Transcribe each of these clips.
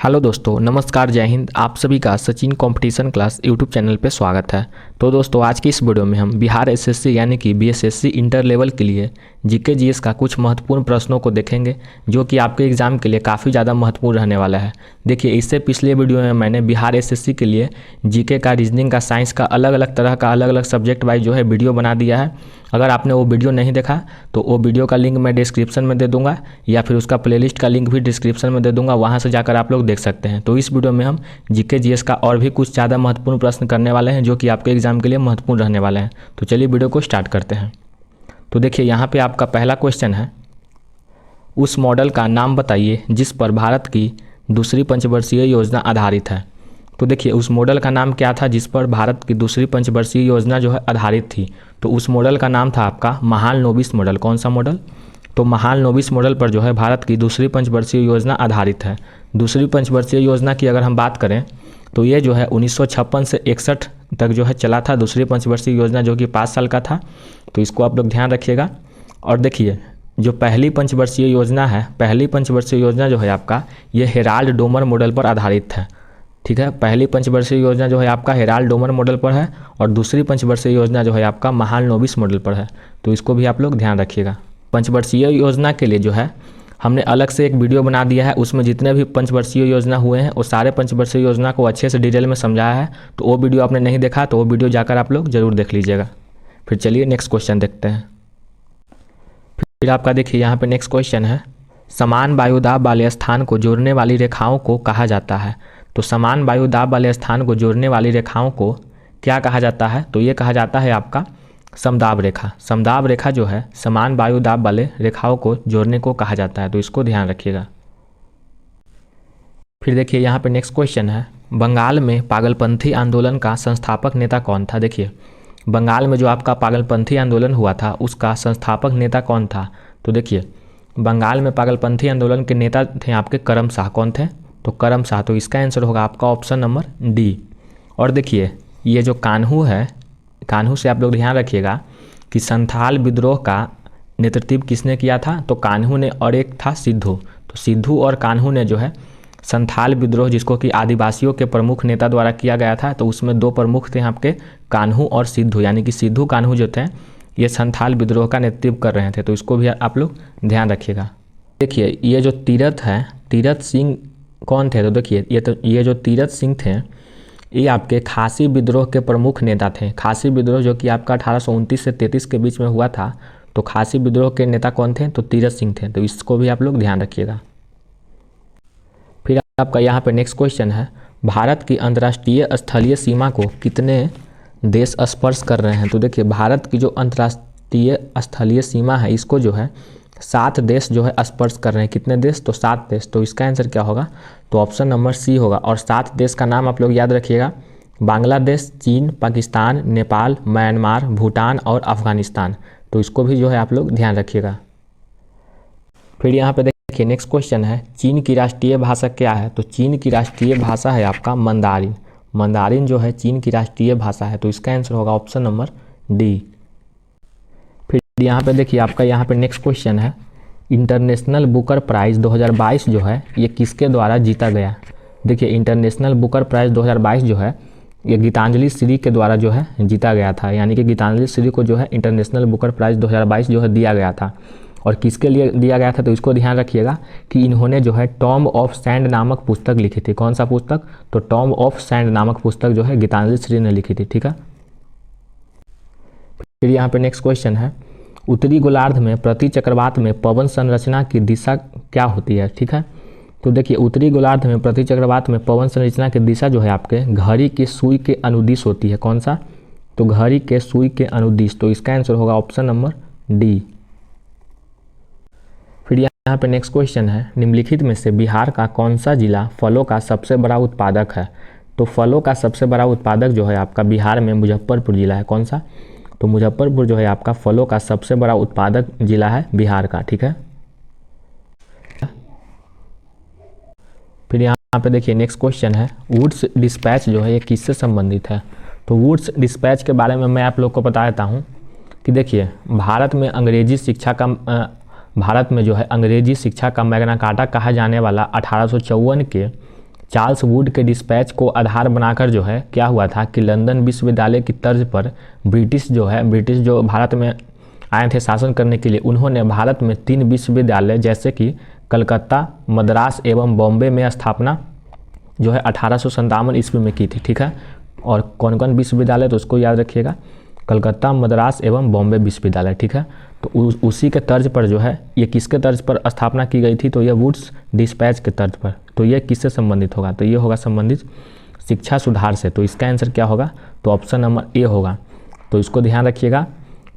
Hello दोस्तों, नमस्कार, जय हिंद। आप सभी का Sachin competition class YouTube channel पे स्वागत है। तो दोस्तों, आज की इस वीडियो में हम बिहार एसएससी यानी कि बीएसएससी इंटर लेवल के लिए जीके जीएस का कुछ महत्वपूर्ण प्रश्नों को देखेंगे, जो कि आपके एग्जाम के लिए काफ़ी ज़्यादा महत्वपूर्ण रहने वाला है। देखिए, इससे पिछले वीडियो में मैंने बिहार एसएससी के लिए जीके का, रीजनिंग का, साइंस का, अलग अलग तरह का, अलग अलग सब्जेक्ट वाइज जो है वीडियो बना दिया है। अगर आपने वो वीडियो नहीं देखा तो वो वीडियो का लिंक मैं डिस्क्रिप्शन में दे दूंगा, या फिर उसका प्लेलिस्ट का लिंक भी डिस्क्रिप्शन में दे दूंगा, वहाँ से जाकर आप लोग देख सकते हैं। तो इस वीडियो में हम जीके जीएस का और भी कुछ ज़्यादा महत्वपूर्ण प्रश्न करने वाले हैं, जो कि आपके एग्जाम के लिए महत्वपूर्ण रहने वाले हैं। तो चलिए वीडियो को स्टार्ट करते हैं। तो देखिए, यहाँ पे आपका पहला क्वेश्चन है, उस मॉडल का नाम बताइए जिस पर भारत की दूसरी पंचवर्षीय योजना आधारित है। तो देखिए, उस मॉडल का नाम क्या था जिस पर भारत की दूसरी पंचवर्षीय योजना जो है आधारित थी। तो उस मॉडल का नाम था आपका महालनोबिस मॉडल। कौन सा मॉडल? तो महालनोबिस मॉडल पर जो है भारत की दूसरी पंचवर्षीय योजना आधारित है। दूसरी पंचवर्षीय योजना की अगर हम बात करें तो ये जो है 1956 से 61 तक जो है चला था, दूसरी पंचवर्षीय योजना, जो कि 5 साल का था। तो इसको आप लोग ध्यान रखिएगा। और देखिए, जो पहली पंचवर्षीय योजना है, पहली पंचवर्षीय योजना जो है आपका, ये हेराल्ड डोमर मॉडल पर आधारित है। ठीक है, पहली पंचवर्षीय योजना जो है आपका हेराल्ड डोमर मॉडल पर है, और दूसरी पंचवर्षीय योजना जो है आपका महालनोबिस मॉडल पर है। तो इसको भी आप लोग ध्यान रखिएगा। पंचवर्षीय योजना के लिए जो है हमने अलग से एक वीडियो बना दिया है, उसमें जितने भी पंचवर्षीय योजना हुए हैं वो सारे पंचवर्षीय योजना को अच्छे से डिटेल में समझाया है। तो वो वीडियो आपने नहीं देखा तो वो वीडियो जाकर आप लोग जरूर देख लीजिएगा। फिर चलिए नेक्स्ट क्वेश्चन देखते हैं। फिर आपका देखिए, यहाँ पे नेक्स्ट क्वेश्चन है, समान वायुदाब वाले स्थान को जोड़ने वाली रेखाओं को कहा जाता है। तो समान वायुदाब वाले स्थान को जोड़ने वाली रेखाओं को क्या कहा जाता है? तो ये कहा जाता है आपका समदाब रेखा। समदाब रेखा जो है समान वायुदाब वाले रेखाओं को जोड़ने को कहा जाता है। तो इसको ध्यान रखिएगा। फिर देखिए, यहाँ पे नेक्स्ट क्वेश्चन है, बंगाल में पागलपंथी आंदोलन का संस्थापक नेता कौन था? देखिए, बंगाल में जो आपका पागलपंथी आंदोलन हुआ था उसका संस्थापक नेता कौन था? तो देखिए, बंगाल में पागलपंथी आंदोलन के नेता थे आपके करम शाह। कौन थे? तो करम शाह। तो इसका आंसर होगा आपका ऑप्शन नंबर डी। और देखिए, ये जो कान्हू है, कान्हू से आप लोग ध्यान रखिएगा कि संथाल विद्रोह का नेतृत्व किसने किया था? तो कान्हू ने, और एक था सिद्धू। तो सिद्धू और कान्हू ने जो है संथाल विद्रोह, जिसको कि आदिवासियों के प्रमुख नेता द्वारा किया गया था, तो उसमें दो प्रमुख थे आपके, कान्हू और सिद्धू, यानी कि सिद्धू कान्हू जो थे ये संथाल विद्रोह का नेतृत्व कर रहे थे। तो इसको भी आप लोग ध्यान रखिएगा। देखिए, ये जो तीरथ है, तीरथ सिंह कौन थे? तो देखिए, ये जो तीरथ सिंह थे ये आपके खासी विद्रोह के प्रमुख नेता थे। खासी विद्रोह जो कि आपका 1829 से 33 के बीच में हुआ था। तो खासी विद्रोह के नेता कौन थे? तो तीरथ सिंह थे। तो इसको भी आप लोग ध्यान रखिएगा। फिर आपका यहाँ पे नेक्स्ट क्वेश्चन है, भारत की अंतर्राष्ट्रीय स्थलीय सीमा को कितने देश स्पर्श कर रहे हैं? तो देखिए, भारत की जो अंतर्राष्ट्रीय स्थलीय सीमा है इसको जो है 7 देश जो है स्पर्श कर रहे हैं। कितने देश? तो 7 देश। तो इसका आंसर क्या होगा? तो ऑप्शन नंबर सी होगा। और 7 देश का नाम आप लोग याद रखिएगा, बांग्लादेश, चीन, पाकिस्तान, नेपाल, म्यांमार, भूटान और अफगानिस्तान। तो इसको भी जो है आप लोग ध्यान रखिएगा। फिर यहाँ पे देखिए, नेक्स्ट क्वेश्चन है, चीन की राष्ट्रीय भाषा क्या है? तो चीन की राष्ट्रीय भाषा है आपका मंदारिन। मंदारिन जो है चीन की राष्ट्रीय भाषा है। तो इसका आंसर होगा ऑप्शन नंबर डी। फिर यहाँ पे देखिए, आपका यहाँ पे नेक्स्ट क्वेश्चन है, इंटरनेशनल बुकर प्राइज़ 2022 जो है ये किसके द्वारा जीता गया? देखिए, इंटरनेशनल बुकर प्राइज़ 2022 जो है ये गीतांजलि श्री के द्वारा जो है जीता गया था। यानी कि गीतांजलि श्री को जो है इंटरनेशनल बुकर प्राइज़ 2022 जो है दिया गया था। और किसके लिए दिया गया था? तो इसको ध्यान रखिएगा कि इन्होंने जो है टॉम ऑफ सैंड नामक पुस्तक लिखी थी। कौन सा पुस्तक? तो टॉम ऑफ सैंड नामक पुस्तक जो है गीतांजलि श्री ने लिखी थी। ठीक है। फिर यहाँ पे नेक्स्ट क्वेश्चन है, उत्तरी गोलार्ध में प्रति चक्रवात में पवन संरचना की दिशा क्या होती है? ठीक है। तो देखिए, उत्तरी गोलार्ध में प्रति चक्रवात में पवन संरचना की दिशा जो है आपके घड़ी के सुई के अनुदिश होती है। कौन सा? तो घड़ी के सुई के अनुदिश। तो इसका आंसर होगा ऑप्शन नंबर डी। फिर यहाँ पे नेक्स्ट क्वेश्चन है, निम्नलिखित में से बिहार का कौन सा जिला फलों का सबसे बड़ा उत्पादक है? तो फलों का सबसे बड़ा उत्पादक जो है आपका बिहार में मुजफ्फरपुर जिला है। कौन सा? तो मुजफ्फरपुर जो है आपका फलों का सबसे बड़ा उत्पादक जिला है बिहार का। ठीक है। फिर यहाँ पे देखिए, नेक्स्ट क्वेश्चन है, वुड्स डिस्पैच जो है ये किससे संबंधित है? तो वुड्स डिस्पैच के बारे में मैं आप लोग को बता देता हूँ कि देखिए, भारत में जो है अंग्रेजी शिक्षा का मैग्ना कार्टा कहा जाने वाला 1854 के चार्ल्स वुड के डिस्पैच को आधार बनाकर जो है क्या हुआ था कि लंदन विश्वविद्यालय की तर्ज पर ब्रिटिश जो भारत में आए थे शासन करने के लिए, उन्होंने भारत में 3 विश्वविद्यालय जैसे कि कलकत्ता, मद्रास एवं बॉम्बे में स्थापना जो है 1857 ईस्वी में की थी। ठीक है, और कौन कौन विश्वविद्यालय, तो उसको याद रखिएगा, कलकत्ता, मद्रास एवं बॉम्बे विश्वविद्यालय। ठीक है, तो उसी के तर्ज पर जो है, ये किसके तर्ज पर स्थापना की गई थी, तो ये वुड्स डिस्पैच के तर्ज पर। तो ये किससे संबंधित होगा, तो ये होगा संबंधित शिक्षा सुधार से। तो इसका आंसर क्या होगा, तो ऑप्शन नंबर ए होगा। तो इसको ध्यान रखिएगा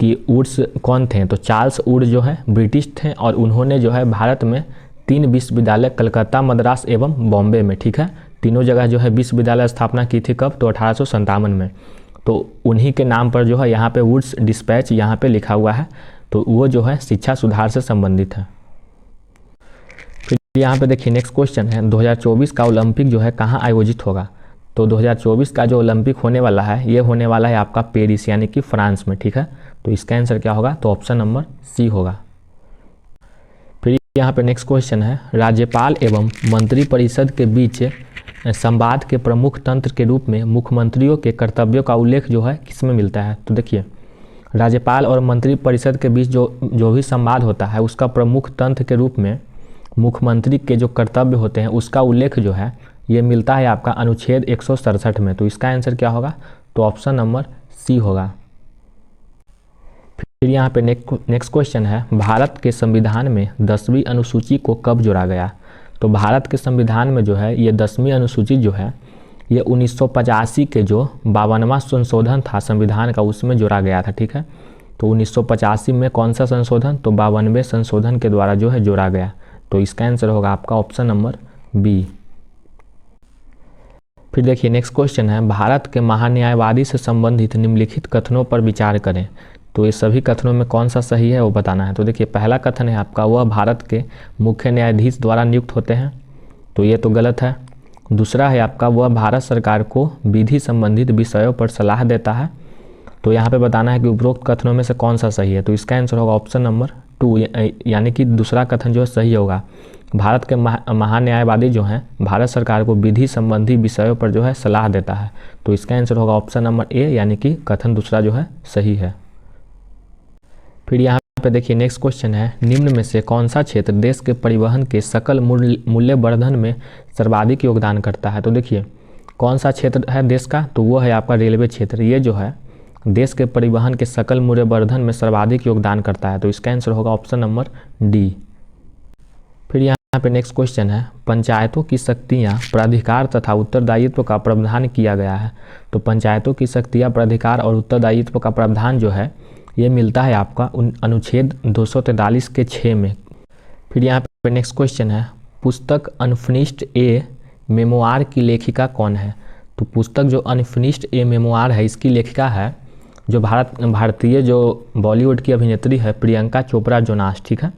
कि वुड्स कौन थे, तो चार्ल्स वुड जो है ब्रिटिश थे और उन्होंने जो है भारत में 3 विश्वविद्यालय कलकत्ता, मद्रास एवं बॉम्बे में, ठीक है, तीनों जगह जो है विश्वविद्यालय स्थापना की थी। कब, तो 1857 में। तो उन्हीं के नाम पर जो है यहाँ पे वुड्स डिस्पैच यहाँ पे लिखा हुआ है, तो वो जो है शिक्षा सुधार से संबंधित है। फिर यहाँ पे देखिए नेक्स्ट क्वेश्चन है, 2024 का ओलंपिक जो है कहाँ आयोजित होगा। तो 2024 का जो ओलंपिक होने वाला है, ये होने वाला है आपका पेरिस यानी कि फ्रांस में। ठीक है, तो इसका आंसर क्या होगा, तो ऑप्शन नंबर सी होगा। फिर यहाँ पे नेक्स्ट क्वेश्चन है, राज्यपाल एवं मंत्रिपरिषद के बीच संवाद के प्रमुख तंत्र के रूप में मुख्यमंत्रियों के कर्तव्यों का उल्लेख जो है किसमें मिलता है। तो देखिए राज्यपाल और मंत्रिपरिषद के बीच जो भी संवाद होता है, उसका प्रमुख तंत्र के रूप में मुख्यमंत्री के जो कर्तव्य होते हैं उसका उल्लेख जो है ये मिलता है आपका अनुच्छेद 167 में। तो इसका आंसर क्या होगा, तो ऑप्शन नंबर सी होगा। फिर यहाँ पे नेक्स्ट क्वेश्चन है, भारत के संविधान में 10वीं अनुसूची को कब जोड़ा गया। तो भारत के संविधान में जो है ये 10वीं अनुसूची जो है ये 1985 के जो 52वां संशोधन था संविधान का, उसमें जोड़ा गया था। ठीक है, तो 1985 में कौन सा संशोधन, तो 52वें संशोधन के द्वारा जो है जोड़ा गया। तो इसका आंसर होगा आपका ऑप्शन नंबर बी। फिर देखिए नेक्स्ट क्वेश्चन है, भारत के महान्यायवादी से संबंधित निम्नलिखित कथनों पर विचार करें। तो ये सभी कथनों में कौन सा सही है वो बताना है। तो देखिए पहला कथन है आपका, वह भारत के मुख्य न्यायाधीश द्वारा नियुक्त होते हैं। तो ये तो गलत है। दूसरा है आपका, वह भारत सरकार को विधि संबंधित विषयों पर सलाह देता है। तो यहाँ पे बताना है कि उपरोक्त कथनों में से कौन सा सही है। तो इसका आंसर होगा ऑप्शन नंबर 2, यानी कि दूसरा कथन जो है सही होगा। भारत के महान्यायवादी जो हैं भारत सरकार को विधि संबंधी विषयों पर जो है सलाह देता है। तो इसका आंसर होगा ऑप्शन नंबर ए, यानी कि कथन दूसरा जो है सही है। फिर यहाँ पे देखिए नेक्स्ट क्वेश्चन है, निम्न में से कौन सा क्षेत्र देश के परिवहन के सकल मूल्यवर्धन में सर्वाधिक योगदान करता है। तो देखिए कौन सा क्षेत्र है देश का, तो वो है आपका रेलवे क्षेत्र। ये जो है देश के परिवहन के सकल मूल्यवर्धन में सर्वाधिक योगदान करता है। तो इसका आंसर होगा ऑप्शन नंबर डी। फिर यहाँ पे नेक्स्ट क्वेश्चन है, पंचायतों की शक्तियाँ, प्राधिकार तथा उत्तरदायित्व का प्रावधान किया गया है। तो पंचायतों की शक्तियाँ, प्राधिकार और उत्तरदायित्व का प्रावधान जो है ये मिलता है आपका अनुच्छेद 243 के 6 में। फिर यहाँ पे नेक्स्ट क्वेश्चन है, पुस्तक अनफिनिश्ड ए मेमोआर की लेखिका कौन है। तो पुस्तक जो अनफिनिश्ड ए मेमोआर है, इसकी लेखिका है जो भारतीय जो बॉलीवुड की अभिनेत्री है प्रियंका चोपड़ा जोनास। ठीक है,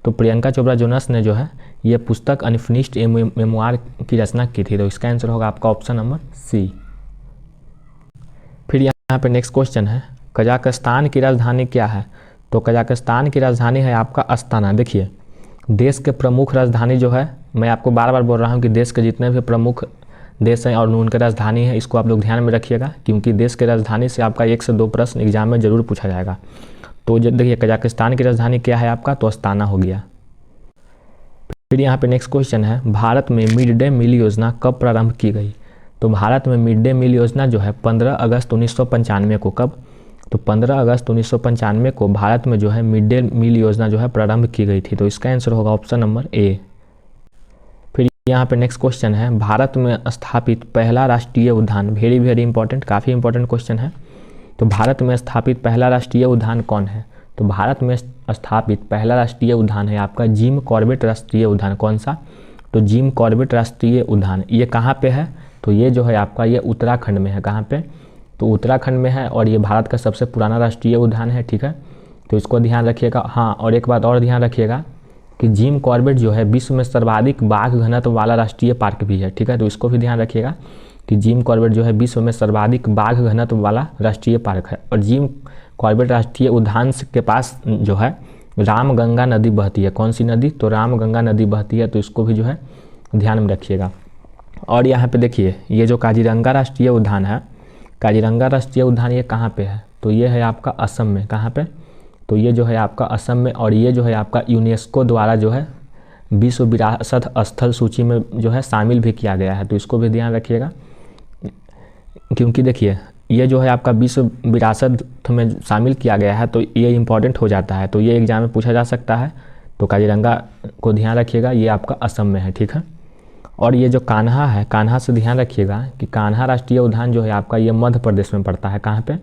तो प्रियंका चोपड़ा जोनास ने जो है ये पुस्तक अनफिनिश्ड ए मेमोआर की रचना की थी। तो इसका आंसर होगा आपका ऑप्शन नंबर सी। फिर यहाँ पे नेक्स्ट क्वेश्चन है, कजाकिस्तान की राजधानी क्या है। तो कजाकिस्तान की राजधानी है आपका अस्ताना। देखिए देश के प्रमुख राजधानी जो है, मैं आपको बार बार बोल रहा हूँ कि देश के जितने भी प्रमुख देश हैं और उनकी राजधानी है, इसको आप लोग ध्यान में रखिएगा, क्योंकि देश के राजधानी से आपका 1 से 2 प्रश्न एग्जाम में जरूर पूछा जाएगा। तो देखिए कजाकिस्तान की राजधानी क्या है आपका, तो अस्ताना हो गया। फिर यहाँ पे नेक्स्ट क्वेश्चन है, भारत में मिड डे मील योजना कब प्रारंभ की गई। तो भारत में मिड डे मील योजना जो है 15 अगस्त 1995 को, कब, तो 15 अगस्त 1995 को भारत में जो है मिड डे मील योजना जो है प्रारंभ की गई थी। तो इसका आंसर होगा ऑप्शन नंबर ए। फिर यहाँ पे नेक्स्ट क्वेश्चन है, भारत में स्थापित पहला राष्ट्रीय उद्यान, वेरी वेरी इंपॉर्टेंट, काफ़ी इंपॉर्टेंट क्वेश्चन है। तो भारत में स्थापित पहला राष्ट्रीय उद्यान कौन है। तो भारत में स्थापित पहला राष्ट्रीय उद्यान है आपका जिम कॉर्बेट राष्ट्रीय उद्यान। कौन सा, तो जिम कॉर्बेट राष्ट्रीय उद्यान। ये कहाँ पे है, तो ये जो है आपका ये उत्तराखंड में है। कहाँ पे, तो उत्तराखंड में है और ये भारत का सबसे पुराना राष्ट्रीय उद्यान है। ठीक है, तो इसको ध्यान रखिएगा। हाँ, और एक बात और ध्यान रखिएगा कि जिम कॉर्बेट जो है विश्व में सर्वाधिक बाघ घनत्व वाला राष्ट्रीय पार्क भी है। ठीक है, तो इसको भी ध्यान रखिएगा कि जिम कॉर्बेट जो है विश्व में सर्वाधिक बाघ घनत्व वाला राष्ट्रीय पार्क है। और जिम कॉर्बेट राष्ट्रीय उद्यान के पास जो है रामगंगा नदी बहती है। कौन सी नदी, तो रामगंगा नदी बहती है। तो इसको भी जो है ध्यान में रखिएगा। और यहाँ पे देखिए ये जो काजीरंगा राष्ट्रीय उद्यान है, काजीरंगा राष्ट्रीय उद्यान ये कहाँ पे है, तो ये है आपका असम में। कहाँ पे, तो ये जो है आपका असम में, और ये जो है आपका यूनेस्को द्वारा जो है विश्व विरासत स्थल सूची में जो है शामिल भी किया गया है, तो इसको भी ध्यान रखिएगा। क्योंकि देखिए ये जो है आपका विश्व विरासत में शामिल किया गया है तो ये इम्पॉर्टेंट हो जाता है, तो ये एग्जाम में पूछा जा सकता है। तो काजीरंगा को ध्यान रखिएगा, ये आपका असम में है, ठीक है। और ये जो कान्हा है, कान्हा से ध्यान रखिएगा कि कान्हा राष्ट्रीय उद्यान जो है आपका ये मध्य प्रदेश में पड़ता है। कहाँ पे,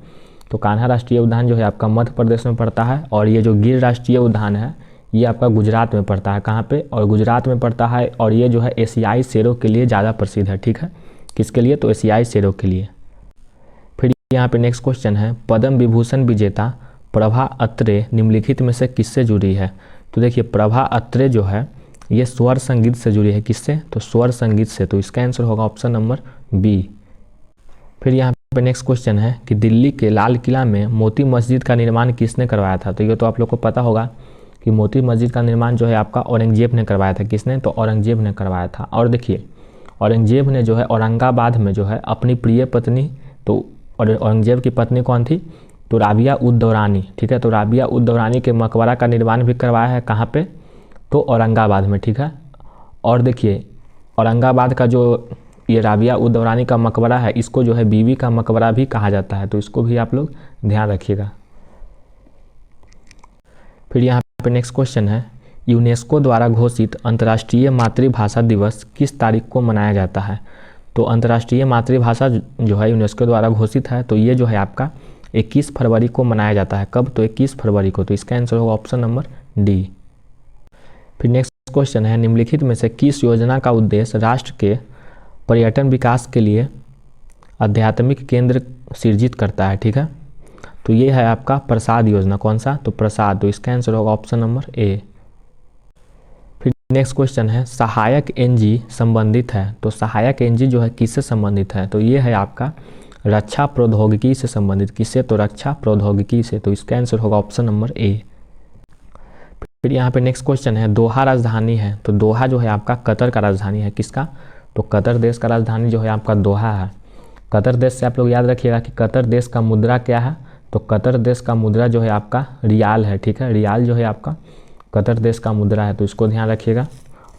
तो कान्हा राष्ट्रीय उद्यान जो है आपका मध्य प्रदेश में पड़ता है। और ये जो गिर राष्ट्रीय उद्यान है ये आपका गुजरात में पड़ता है। कहाँ पे, और गुजरात में पड़ता है। और ये जो है एशियाई शेरों के लिए ज़्यादा प्रसिद्ध है, ठीक है। किसके लिए, तो एशियाई शेरों के लिए। फिर यहाँ पे नेक्स्ट क्वेश्चन है, पद्म विभूषण विजेता प्रभा अत्रे निम्नलिखित में से किससे जुड़ी है। तो देखिए प्रभा अत्रे जो है ये स्वर संगीत से जुड़ी है। किससे, तो स्वर संगीत से, तो इसका आंसर होगा ऑप्शन नंबर बी। फिर यहाँ पे नेक्स्ट क्वेश्चन है कि दिल्ली के लाल किला में मोती मस्जिद का निर्माण किसने करवाया था। तो ये तो आप लोग को पता होगा कि मोती मस्जिद का निर्माण जो है आपका औरंगजेब ने करवाया था। किसने, तो औरंगजेब ने करवाया था। और देखिए औरंगजेब ने जो है औरंगाबाद में जो है अपनी प्रिय पत्नी, तो औरंगजेब की पत्नी कौन थी, तो राबिया उद दौरानी, ठीक है। तो राबिया उद दौरानी के मकबरा का निर्माण भी करवाया है। कहाँ पे, तो औरंगाबाद में, ठीक है। और देखिए औरंगाबाद का जो ये राबिया उद दौरानी का मकबरा है इसको जो है बीवी का मकबरा भी कहा जाता है, तो इसको भी आप लोग ध्यान रखिएगा। फिर यहाँ पे नेक्स्ट क्वेश्चन है, यूनेस्को द्वारा घोषित अंतर्राष्ट्रीय मातृभाषा दिवस किस तारीख को मनाया जाता है। तो अंतर्राष्ट्रीय मातृभाषा जो है यूनेस्को द्वारा घोषित है, तो ये जो है आपका 21 फरवरी को मनाया जाता है। कब, तो 21 फरवरी को, तो इसका आंसर होगा ऑप्शन नंबर डी। फिर नेक्स्ट क्वेश्चन है, निम्नलिखित में से किस योजना का उद्देश्य राष्ट्र के पर्यटन विकास के लिए आध्यात्मिक केंद्र सृजित करता है, ठीक है। तो ये है आपका प्रसाद योजना। कौन सा, तो प्रसाद, तो इसका आंसर होगा ऑप्शन नंबर ए। फिर नेक्स्ट क्वेश्चन है, सहायक एनजी संबंधित है। तो सहायक एनजी जो है किससे संबंधित है, तो ये है आपका रक्षा प्रौद्योगिकी से संबंधित। किससे, तो रक्षा प्रौद्योगिकी से, तो इसका आंसर होगा ऑप्शन नंबर ए। फिर यहाँ पे नेक्स्ट क्वेश्चन है, दोहा राजधानी है। तो दोहा जो है आपका कतर का राजधानी है। किसका, तो कतर देश का राजधानी जो है आपका दोहा है। कतर देश से आप लोग याद रखिएगा कि कतर देश का मुद्रा क्या है, तो कतर देश का मुद्रा जो है आपका रियाल है, ठीक है। रियाल जो है आपका कतर देश का मुद्रा है, तो इसको ध्यान रखिएगा।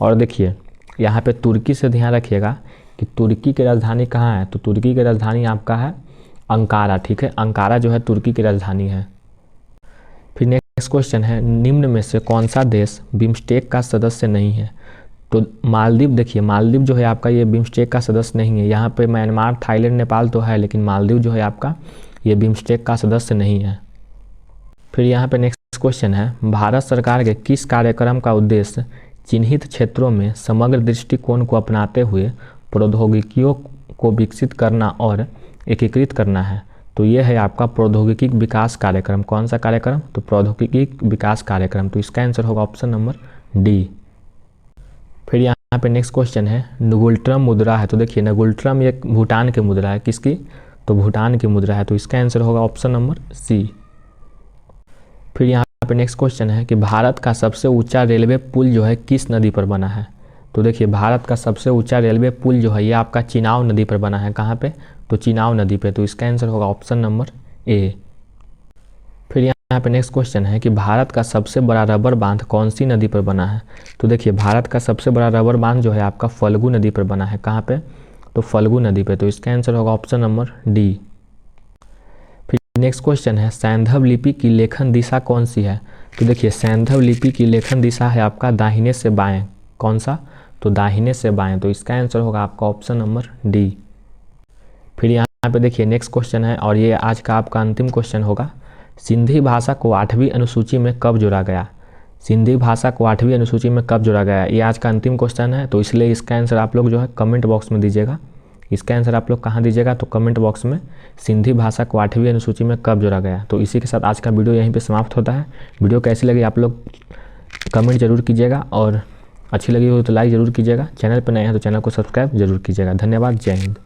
और देखिए यहाँ पे तुर्की से ध्यान रखिएगा कि तुर्की की राजधानी कहाँ है, तो तुर्की की राजधानी आपका है अंकारा, ठीक है। अंकारा जो है तुर्की की राजधानी है। फिर नेक्स्ट क्वेश्चन है, निम्न में से कौन सा देश बिम्स्टेक का सदस्य नहीं है। तो मालदीव, देखिए मालदीव जो है आपका ये बिम्स्टेक का सदस्य नहीं है। यहाँ पे म्यांमार, थाईलैंड, नेपाल तो है, लेकिन मालदीव जो है आपका ये बिम्स्टेक का सदस्य नहीं है। फिर यहाँ पे नेक्स्ट क्वेश्चन है, भारत सरकार के किस कार्यक्रम का उद्देश्य चिन्हित क्षेत्रों में समग्र दृष्टिकोण को अपनाते हुए प्रौद्योगिकियों को विकसित करना और एकीकृत करना है। तो ये है आपका प्रौद्योगिकी विकास कार्यक्रम। कौन सा कार्यक्रम, तो प्रौद्योगिकी विकास कार्यक्रम, तो इसका आंसर होगा ऑप्शन नंबर डी। फिर यहाँ पे नेक्स्ट क्वेश्चन है, नगुल्ट्रम मुद्रा है। तो देखिए नगुल्ट्रम एक भूटान की मुद्रा है। किसकी, तो भूटान की मुद्रा है, तो इसका आंसर होगा ऑप्शन नंबर सी। फिर यहाँ पे नेक्स्ट क्वेश्चन है कि भारत का सबसे ऊंचा रेलवे पुल जो है किस नदी पर बना है। तो देखिए भारत का सबसे ऊंचा रेलवे पुल जो है ये आपका चिनाव नदी पर बना है। कहाँ पे, तो चिनाव नदी पे, तो इसका आंसर होगा ऑप्शन नंबर ए। फिर यहाँ पे नेक्स्ट क्वेश्चन है कि भारत का सबसे बड़ा रबर बांध कौन सी नदी पर बना है। तो देखिए भारत का सबसे बड़ा रबर बांध जो है आपका फल्गु नदी पर बना है। कहाँ पे, तो फल्गु नदी पे, तो इसका आंसर होगा ऑप्शन नंबर डी। फिर नेक्स्ट क्वेश्चन है, सैंधव लिपि की लेखन दिशा कौन सी है। तो देखिए सैंधव लिपि की लेखन दिशा है आपका दाहिने से बाएं। कौन सा, तो दाहिने से बाएं, तो इसका आंसर होगा आपका ऑप्शन नंबर डी। फिर यहाँ पे देखिए नेक्स्ट क्वेश्चन है और ये आज का आपका अंतिम क्वेश्चन होगा, सिंधी भाषा को 8वीं अनुसूची में कब जोड़ा गया। सिंधी भाषा को 8वीं अनुसूची में कब जोड़ा गया, ये आज का अंतिम क्वेश्चन है। तो इसलिए इसका आंसर आप लोग जो है कमेंट बॉक्स में दीजिएगा। इसका आंसर आप लोग कहाँ दीजिएगा, तो कमेंट बॉक्स में सिंधी भाषा को 8वीं अनुसूची में कब जोड़ा गया। तो इसी के साथ आज का वीडियो यहीं पे समाप्त होता है। वीडियो कैसी लगी आप लोग कमेंट जरूर कीजिएगा और अच्छी लगी हो तो लाइक ज़रूर कीजिएगा। चैनल पर नए हैं तो चैनल को सब्सक्राइब जरूर कीजिएगा। धन्यवाद, जय हिंद।